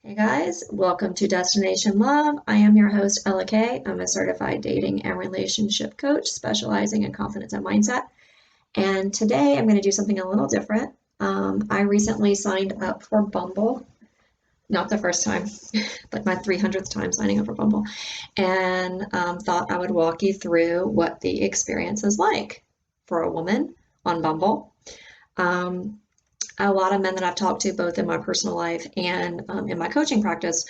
Hey guys, welcome to Destination Love. I am your host, Ela Kaye. I'm a certified dating and relationship coach specializing in confidence and mindset. And today I'm going to do something a little different. I recently signed up for Bumble, not the first time, but my 300th time signing up for Bumble, and thought I would walk you through what the experience is like for a woman on Bumble. Um, a lot of men that I've talked to, both in my personal life and in my coaching practice,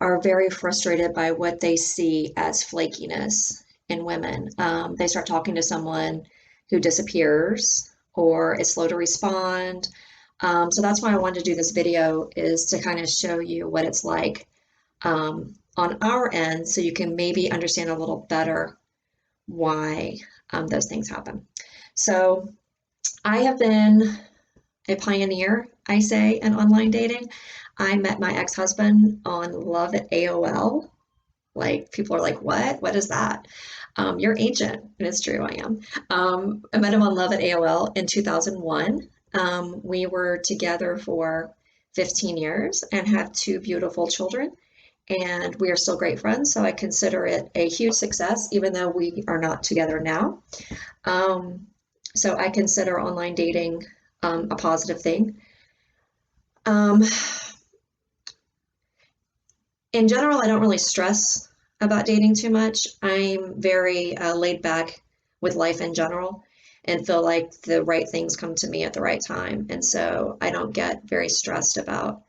are very frustrated by what they see as flakiness in women. They start talking to someone who disappears or is slow to respond. So that's why I wanted to do this video, is to kind of show you what it's like on our end, so you can maybe understand a little better why those things happen. So I have been a pioneer, I say, in online dating. I met my ex-husband on Love at AOL. Like, people are like, what? What is that? You're ancient. And it's true, I am. I met him on Love at AOL in 2001. We were together for 15 years and have two beautiful children. And we are still great friends. So I consider it a huge success, even though we are not together now. Um, so I consider online dating a positive thing. Um, in general, I don't really stress about dating too much. I'm very laid back with life in general and feel like the right things come to me at the right time. And so I don't get very stressed about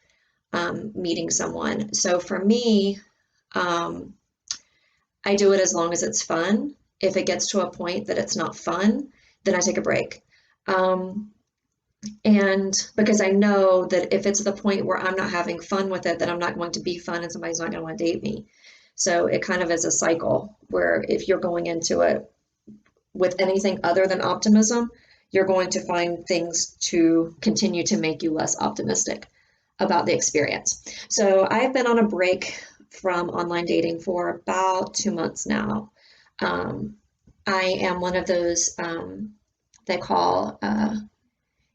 meeting someone. So for me, um, I do it as long as it's fun. If it gets to a point that it's not fun, then I take a break. Um, And because I know that if it's the point where I'm not having fun with it, then I'm not going to be fun and somebody's not going to want to date me. So it kind of is a cycle where if you're going into it with anything other than optimism, you're going to find things to continue to make you less optimistic about the experience. So I've been on a break from online dating for about 2 months now. Um, I am one of those they call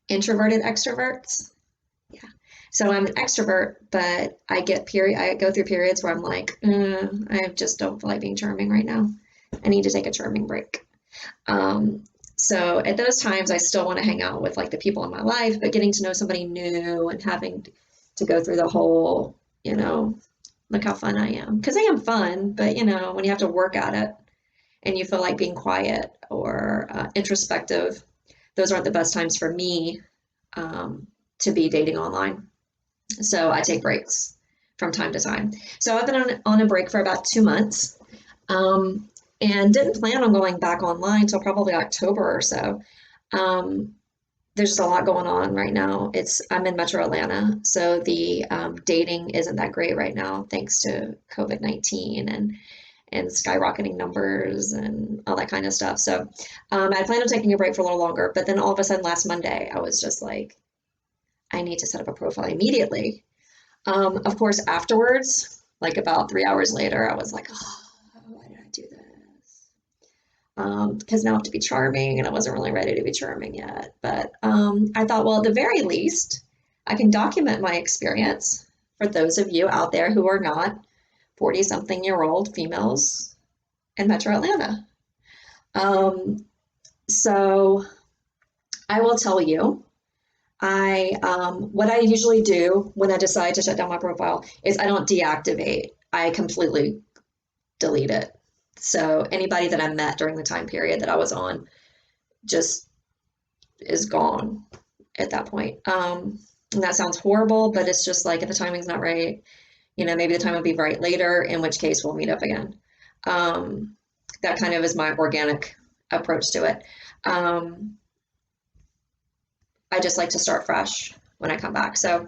introverted extroverts. Yeah. So I'm an extrovert, but I go through periods where I'm like, I just don't feel like being charming right now. I need to take a charming break. Um, so at those times, I still want to hang out with like the people in my life, but getting to know somebody new and having to go through the whole, you know, look how fun I am. Because I am fun, but when you have to work at it and you feel like being quiet or introspective, those aren't the best times for me to be dating online. So I take breaks from time to time. So I've been on a break for about 2 months, um, and didn't plan on going back online until probably October or so. Um, there's just a lot going on right now. I'm in Metro Atlanta, so the dating isn't that great right now, thanks to COVID-19 and skyrocketing numbers and all that kind of stuff. So I planned on taking a break for a little longer, but then all of a sudden last Monday, I was just like, I need to set up a profile immediately. Of course, afterwards, like about 3 hours later, I was like, oh, why did I do this? Because now I have to be charming, and I wasn't really ready to be charming yet. But I thought, well, at the very least, I can document my experience for those of you out there who are not 40-something-year-old females in Metro Atlanta. Um, so I will tell you, what I usually do when I decide to shut down my profile is I don't deactivate. I completely delete it. So anybody that I met during the time period that I was on just is gone at that point. And that sounds horrible, but it's just like if the timing's not right, maybe the time will be right later, in which case we'll meet up again. Um, that kind of is my organic approach to it. I just like to start fresh when I come back. So,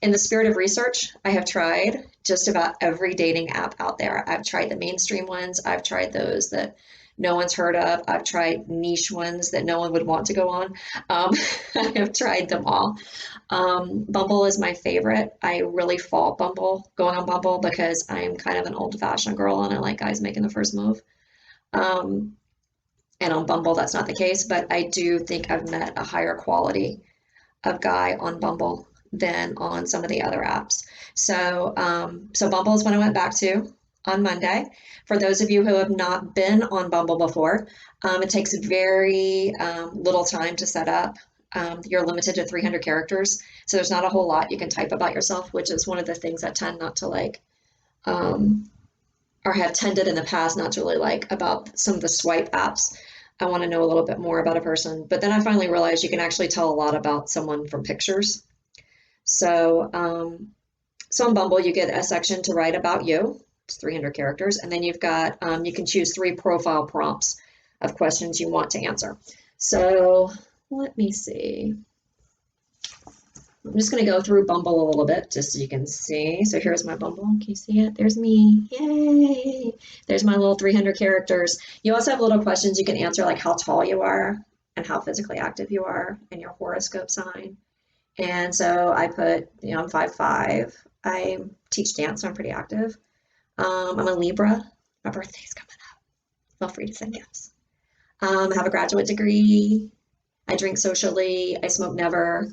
in the spirit of research, I have tried just about every dating app out there. I've tried the mainstream ones, I've tried those that no one's heard of, I've tried niche ones that no one would want to go on. Um, I have tried them all. Bumble is my favorite. I really fault going on Bumble, because I'm kind of an old-fashioned girl and I like guys making the first move. Um, and on Bumble, that's not the case, but I do think I've met a higher quality of guy on Bumble than on some of the other apps. So Bumble is what I went back to on Monday. For those of you who have not been on Bumble before, it takes very little time to set up. You're limited to 300 characters, so there's not a whole lot you can type about yourself, which is one of the things I tend not to like, um, or have tended in the past not to really like about some of the swipe apps. I want to know a little bit more about a person, but then I finally realized you can actually tell a lot about someone from pictures. So, so on Bumble, you get a section to write about you. It's 300 characters, and then you've got you can choose 3 profile prompts of questions you want to answer. So let me see. I'm just going to go through Bumble a little bit just so you can see. So here's my Bumble. Can you see it? There's me. Yay! There's my little 300 characters. You also have little questions you can answer, like how tall you are and how physically active you are and your horoscope sign. And so I put, I'm 5'5". I teach dance, so I'm pretty active. I'm a Libra. My birthday's coming up. Feel free to send gifts. I have a graduate degree. I drink socially. I smoke never.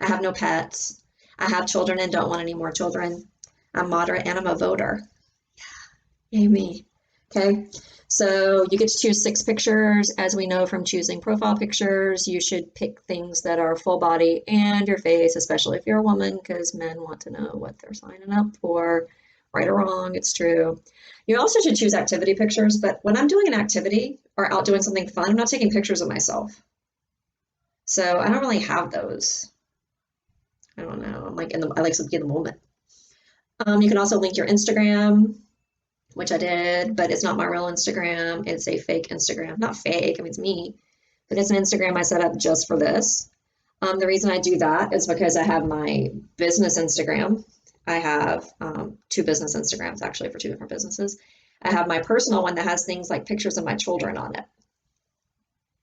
I have no pets. I have children and don't want any more children. I'm moderate and I'm a voter. Yeah, yay me. Okay, so you get to choose 6 pictures. As we know from choosing profile pictures, you should pick things that are full body and your face, especially if you're a woman, because men want to know what they're signing up for. Right or wrong, it's true. You also should choose activity pictures, but when I'm doing an activity or out doing something fun, I'm not taking pictures of myself. So I don't really have those. I don't know. I like to be in the moment. You can also link your Instagram, which I did, but it's not my real Instagram. It's a fake Instagram. Not fake, I mean, it's me, but it's an Instagram I set up just for this. The reason I do that is because I have my business Instagram. I have 2 business Instagrams actually for 2 different businesses. I have my personal one that has things like pictures of my children on it,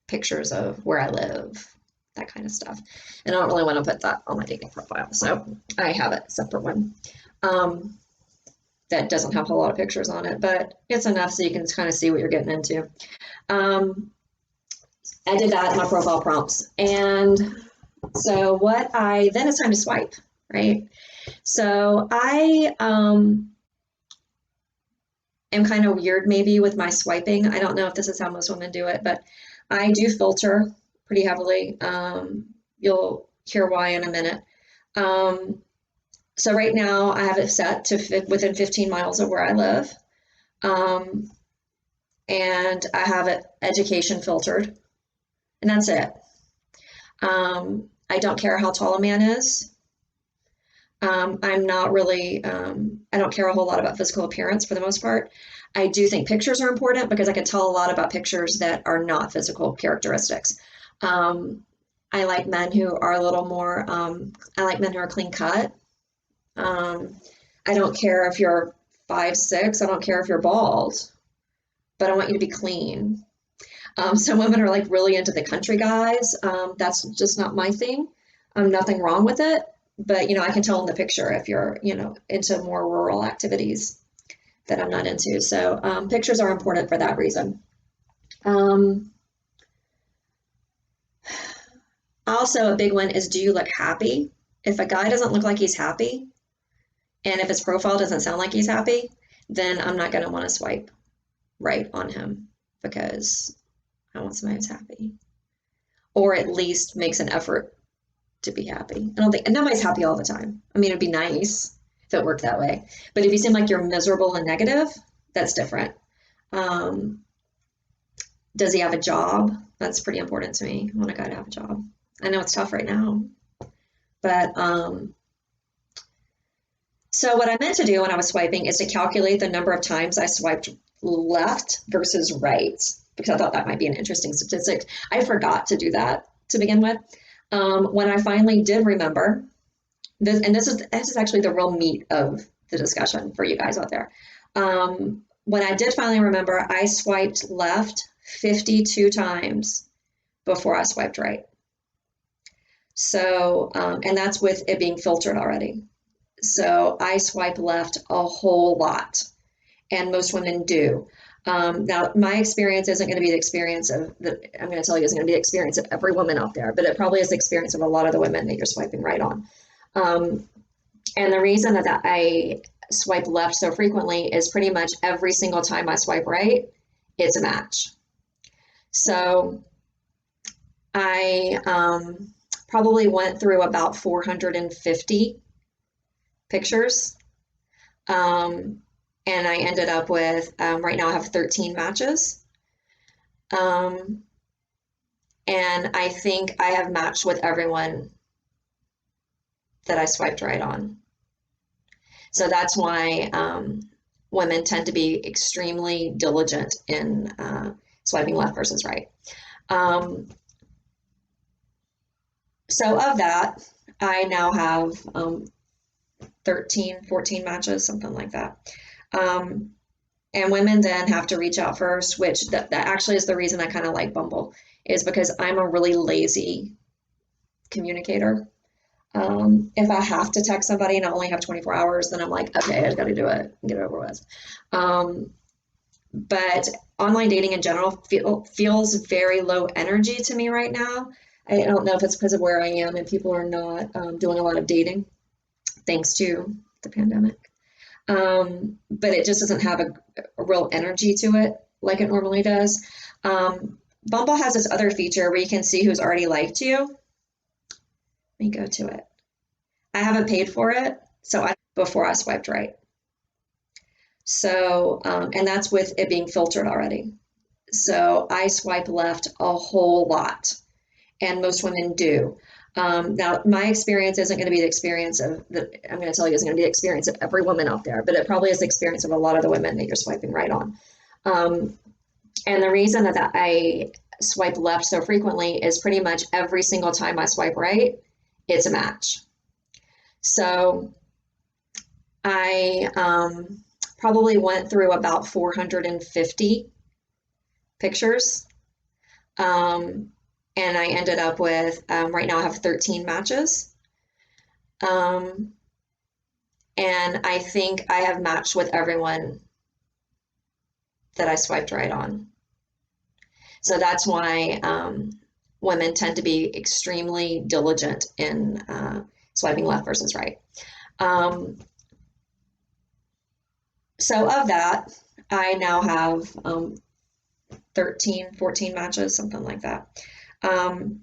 pictures of where I live, that kind of stuff. And I don't really want to put that on my dating profile. So I have a separate one that doesn't have a lot of pictures on it, but it's enough so you can kind of see what you're getting into. I did that in my profile prompts. And so then it's time to swipe, right? So I am kind of weird maybe with my swiping. I don't know if this is how most women do it, but I do filter pretty heavily. You'll hear why in a minute. So right now I have it set to fit within 15 miles of where I live. And I have it education filtered, and that's it. I don't care how tall a man is. I'm not really, I don't care a whole lot about physical appearance for the most part. I do think pictures are important because I can tell a lot about pictures that are not physical characteristics. I like men who are a little more, I like men who are clean cut. I don't care if you're 5'6". I don't care if you're bald, but I want you to be clean. Some women are like really into the country guys. That's just not my thing. Nothing wrong with it, but I can tell in the picture if you're, into more rural activities that I'm not into. So pictures are important for that reason. Also, a big one is, do you look happy? If a guy doesn't look like he's happy, and if his profile doesn't sound like he's happy, then I'm not going to want to swipe right on him because I want somebody who's happy, or at least makes an effort to be happy. I don't think, and nobody's happy all the time. I mean, it'd be nice if it worked that way. But if you seem like you're miserable and negative, that's different. Does he have a job? That's pretty important to me. I want a guy to have a job. I know it's tough right now, but so what I meant to do when I was swiping is to calculate the number of times I swiped left versus right, because I thought that might be an interesting statistic. I forgot to do that to begin with. When I finally did remember this, and this is actually the real meat of the discussion for you guys out there. When I did finally remember, I swiped left 52 times before I swiped right. So, and that's with it being filtered already. So I swipe left a whole lot, and most women do. Now, my experience isn't going to be the experience of I'm going to tell you isn't going to be the experience of every woman out there, but it probably is the experience of a lot of the women that you're swiping right on. Um, and the reason that I swipe left so frequently is pretty much every single time I swipe right, it's a match. So I probably went through about 450 pictures. Um, and I ended up with, right now I have 13 matches. Um, and I think I have matched with everyone that I swiped right on. So that's why women tend to be extremely diligent in swiping left versus right. Um, so of that, I now have 13, 14 matches, something like that. Um, and women then have to reach out first, which that actually is the reason I kind of like Bumble, is because I'm a really lazy communicator. If I have to text somebody and I only have 24 hours, then I'm like, okay, I just got to do it and get it over with. Um, but online dating in general feels very low energy to me right now. I don't know if it's because of where I am and people are not doing a lot of dating thanks to the pandemic. But it just doesn't have a real energy to it like it normally does. Bumble has this other feature where you can see who's already liked you. Let me go to it. I haven't paid for it, so before I swiped right. So, and that's with it being filtered already. So I swipe left a whole lot, and most women do. Now, my experience isn't going to be the experience of that I'm going to tell you isn't going to be the experience of every woman out there, but it probably is the experience of a lot of the women that you're swiping right on. Um, and the reason that I swipe left so frequently is pretty much every single time I swipe right, it's a match. So I probably went through about 450 pictures. Um, and I ended up with, right now I have 13 matches. Um, and I think I have matched with everyone that I swiped right on. So that's why women tend to be extremely diligent in swiping left versus right. Um, so of that, I now have 13, 14 matches, something like that. Um,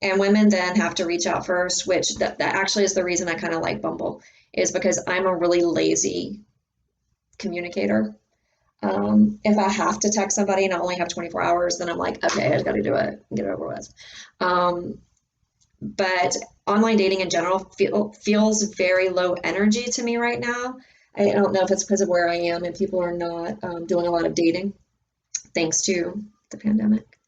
and women then have to reach out first, which that actually is the reason I kind of like Bumble, is because I'm a really lazy communicator. If I have to text somebody and I only have 24 hours, then I'm like, okay, I just got to do it and get it over with. But online dating in general feels very low energy to me right now. I don't know if it's because of where I am and people are not doing a lot of dating thanks to the pandemic.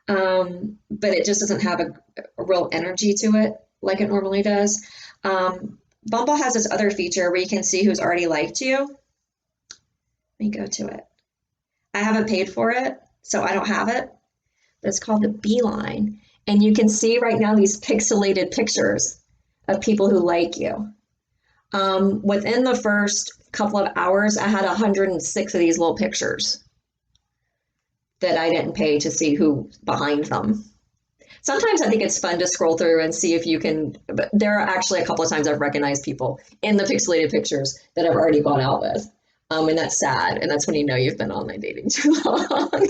But it just doesn't have a real energy to it like it normally does. Bumble has this other feature where you can see who's already liked you. Let me go to it. I haven't paid for it, so I don't have it. But it's called the Beeline. And you can see right now these pixelated pictures of people who like you. Within the first couple of hours, I had 106 of these little pictures that I didn't pay to see who behind them. Sometimes I think it's fun to scroll through and see if you can, but there are actually a couple of times I've recognized people in the pixelated pictures that I've already gone out with. And that's sad. And that's when you know you've been online dating too long.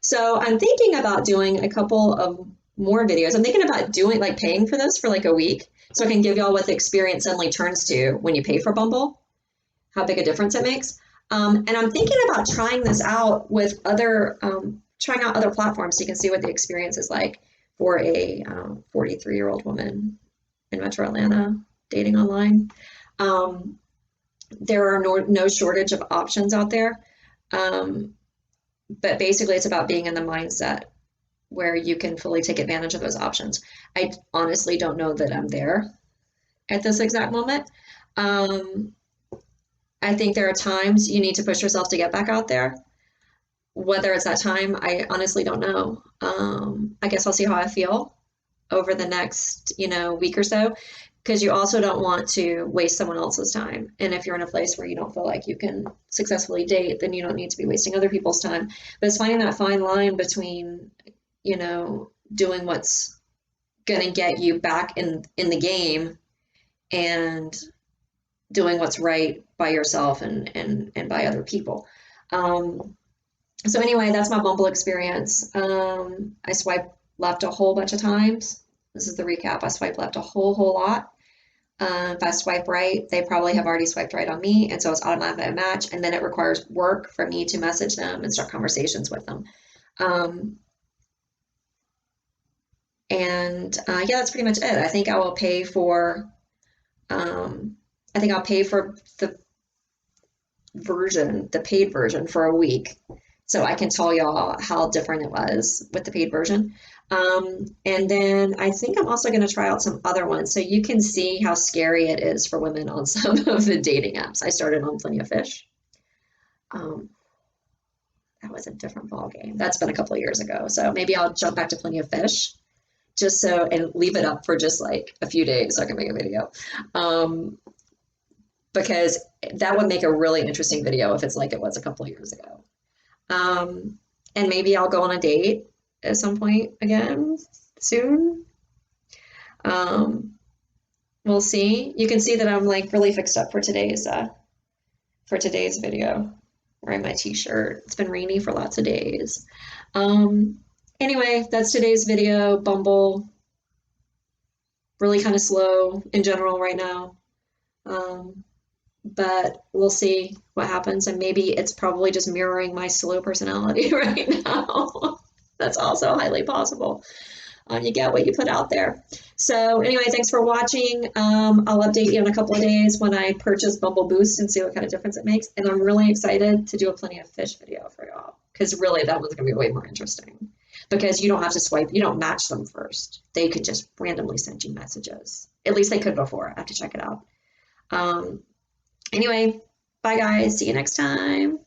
So I'm thinking about doing a couple of more videos. I'm thinking about doing like paying for this for like a week so I can give y'all what the experience suddenly turns to when you pay for Bumble, how big a difference it makes. And I'm thinking about trying this out with trying out other platforms so you can see what the experience is like for a 43-year-old woman in Metro Atlanta dating online. There are no shortage of options out there. But basically, it's about being in the mindset where you can fully take advantage of those options. I honestly don't know that I'm there at this exact moment. I think there are times you need to push yourself to get back out there. Whether it's that time, I honestly don't know. I guess I'll see how I feel over the next, week or so, because you also don't want to waste someone else's time. And if you're in a place where you don't feel like you can successfully date, then you don't need to be wasting other people's time. But it's finding that fine line between, doing what's gonna get you back in the game and doing what's right by yourself and by other people. Um, so anyway, that's my Bumble experience. I swipe left a whole bunch of times. This is the recap. I swipe left a whole lot. If I swipe right, they probably have already swiped right on me, and so it's automatically a match. And then it requires work for me to message them and start conversations with them. Um, yeah, that's pretty much it. I think I will pay for. I think I'll pay for the paid version for a week, so I can tell y'all how different it was with the paid version. And then I think I'm also going to try out some other ones so you can see how scary it is for women on some of the dating apps. I started on Plenty of Fish. Um, that was a different ball game. That's been a couple of years ago. So maybe I'll jump back to Plenty of Fish just so and leave it up for just like a few days so I can make a video. Um, because that would make a really interesting video if it's like it was a couple of years ago. Um, and maybe I'll go on a date at some point again soon. Um, we'll see. You can see that I'm like really fixed up for today's video. Wearing my t-shirt. It's been rainy for lots of days. Um, anyway, that's today's video. Bumble, really kind of slow in general right now. But we'll see what happens. And maybe it's probably just mirroring my slow personality right now. That's also highly possible. You get what you put out there. So anyway, thanks for watching. I'll update you in a couple of days when I purchase Bumble Boost and see what kind of difference it makes. And I'm really excited to do a Plenty of Fish video for y'all because really that one's gonna be way more interesting because you don't have to swipe, you don't match them first. They could just randomly send you messages. At least they could before. I have to check it out. Anyway, bye guys. See you next time.